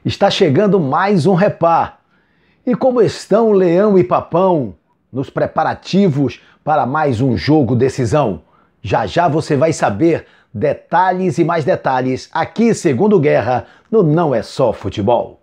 Está chegando mais um Repá. E como estão Leão e Papão nos preparativos para mais um jogo decisão? Já já você vai saber detalhes e mais detalhes aqui, Segundo Guerra, no Não É Só Futebol.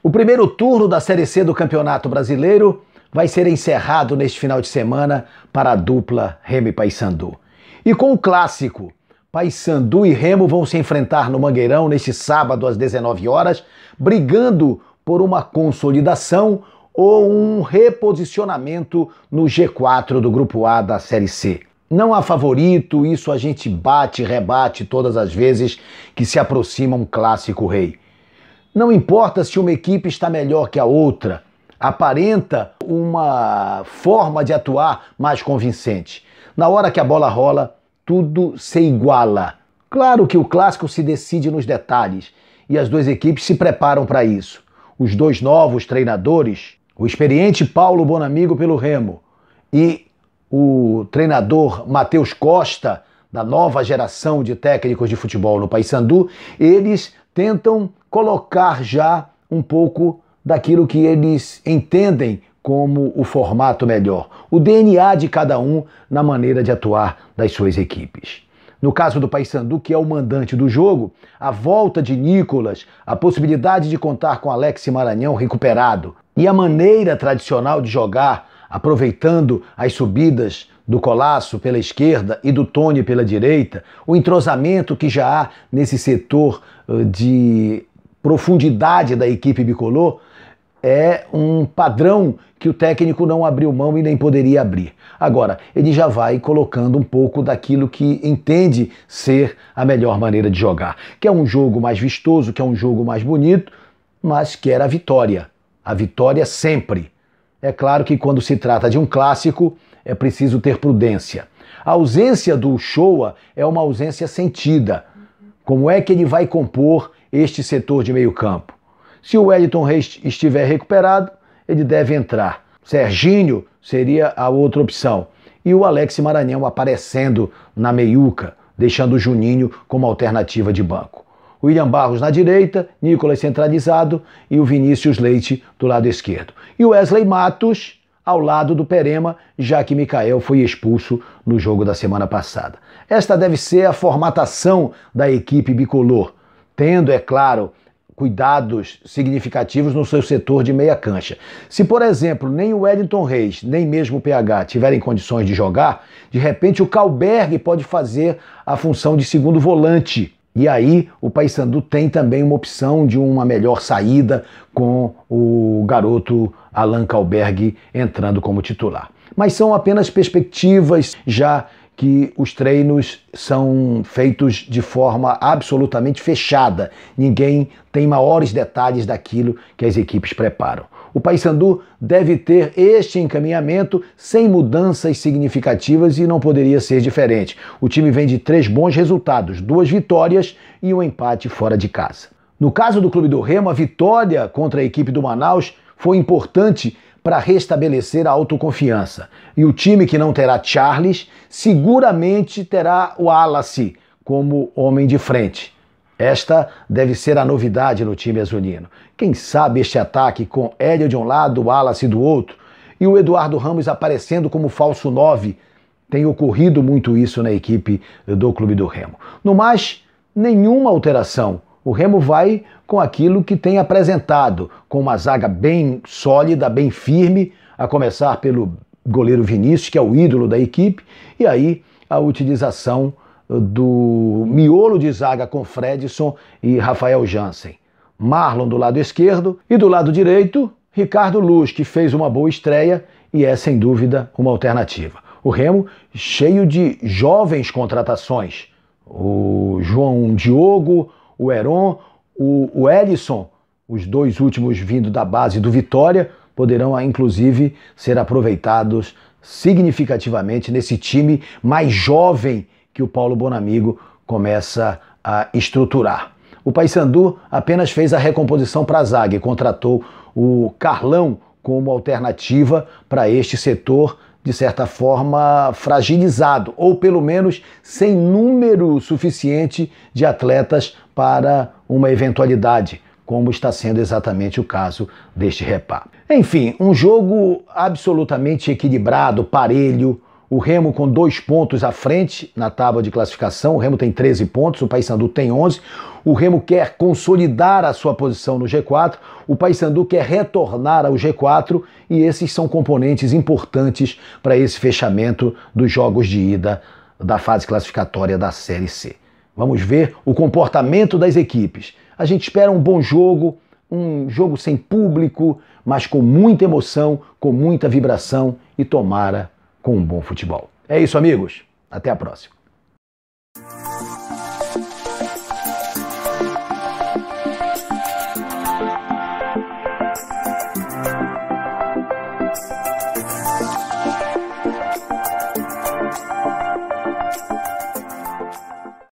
O primeiro turno da Série C do Campeonato Brasileiro vai ser encerrado neste final de semana para a dupla Remo e Paysandu. E com o clássico, Paysandu e Remo vão se enfrentar no Mangueirão neste sábado às 19 horas, brigando por uma consolidação ou um reposicionamento no G4 do Grupo A da Série C. Não há favorito, isso a gente bate e rebate todas as vezes que se aproxima um clássico rei. Não importa se uma equipe está melhor que a outra, aparenta uma forma de atuar mais convincente. Na hora que a bola rola, tudo se iguala. Claro que o clássico se decide nos detalhes e as duas equipes se preparam para isso. Os dois novos treinadores, o experiente Paulo Bonamigo pelo Remo e o treinador Matheus Costa, da nova geração de técnicos de futebol no Paysandu, eles tentam colocar já um pouco daquilo que eles entendem como o formato melhor, o DNA de cada um na maneira de atuar das suas equipes. No caso do Paysandu, que é o mandante do jogo, a volta de Nicolas, a possibilidade de contar com Alex Maranhão recuperado e a maneira tradicional de jogar, aproveitando as subidas do Colasso pela esquerda e do Tony pela direita, o entrosamento que já há nesse setor de profundidade da equipe bicolor, é um padrão que o técnico não abriu mão e nem poderia abrir. Agora, ele já vai colocando um pouco daquilo que entende ser a melhor maneira de jogar, que é um jogo mais vistoso, que é um jogo mais bonito, mas que era a vitória. A vitória sempre. É claro que quando se trata de um clássico, é preciso ter prudência. A ausência do Uchoa é uma ausência sentida. Como é que ele vai compor este setor de meio campo? Se o Wellington Reis estiver recuperado, ele deve entrar. Serginho seria a outra opção. E o Alex Maranhão aparecendo na meiuca, deixando o Juninho como alternativa de banco. William Barros na direita, Nicolas centralizado e o Vinícius Leite do lado esquerdo. E o Wesley Matos ao lado do Perema, já que Mikael foi expulso no jogo da semana passada. Esta deve ser a formatação da equipe bicolor, tendo, é claro, cuidados significativos no seu setor de meia cancha. Se, por exemplo, nem o Wellington Reis, nem mesmo o PH tiverem condições de jogar, de repente o Kalberg pode fazer a função de segundo volante. E aí o Paysandu tem também uma opção de uma melhor saída com o garoto Alan Kalberg entrando como titular. Mas são apenas perspectivas, já que os treinos são feitos de forma absolutamente fechada. Ninguém tem maiores detalhes daquilo que as equipes preparam. O Paysandu deve ter este encaminhamento sem mudanças significativas e não poderia ser diferente. O time vem de 3 bons resultados, 2 vitórias e um empate fora de casa. No caso do Clube do Remo, a vitória contra a equipe do Manaus foi importante para restabelecer a autoconfiança. E o time que não terá Charles seguramente terá o Wallace como homem de frente. Esta deve ser a novidade no time azulino. Quem sabe este ataque com Hélio de um lado, Wallace do outro e o Eduardo Ramos aparecendo como falso 9. Tem ocorrido muito isso na equipe do Clube do Remo. No mais, nenhuma alteração. O Remo vai com aquilo que tem apresentado, com uma zaga bem sólida, bem firme, a começar pelo goleiro Vinícius, que é o ídolo da equipe, e aí a utilização do miolo de zaga com Fredson e Rafael Jansen. Marlon do lado esquerdo e do lado direito, Ricardo Luz, que fez uma boa estreia e é sem dúvida uma alternativa. O Remo cheio de jovens contratações. João Diogo, o Heron, o Ellison, os dois últimos vindo da base do Vitória, poderão inclusive ser aproveitados significativamente nesse time mais jovem que o Paulo Bonamigo começa a estruturar. O Paysandu apenas fez a recomposição para a zaga e contratou o Carlão como alternativa para este setor de certa forma, fragilizado, ou pelo menos sem número suficiente de atletas para uma eventualidade, como está sendo exatamente o caso deste Repá. Enfim, um jogo absolutamente equilibrado, parelho. O Remo com 2 pontos à frente na tábua de classificação. O Remo tem 13 pontos, o Paysandu tem 11. O Remo quer consolidar a sua posição no G4, o Paysandu quer retornar ao G4 e esses são componentes importantes para esse fechamento dos jogos de ida da fase classificatória da Série C. Vamos ver o comportamento das equipes. A gente espera um bom jogo, um jogo sem público, mas com muita emoção, com muita vibração e tomara com um bom futebol. É isso, amigos. Até a próxima.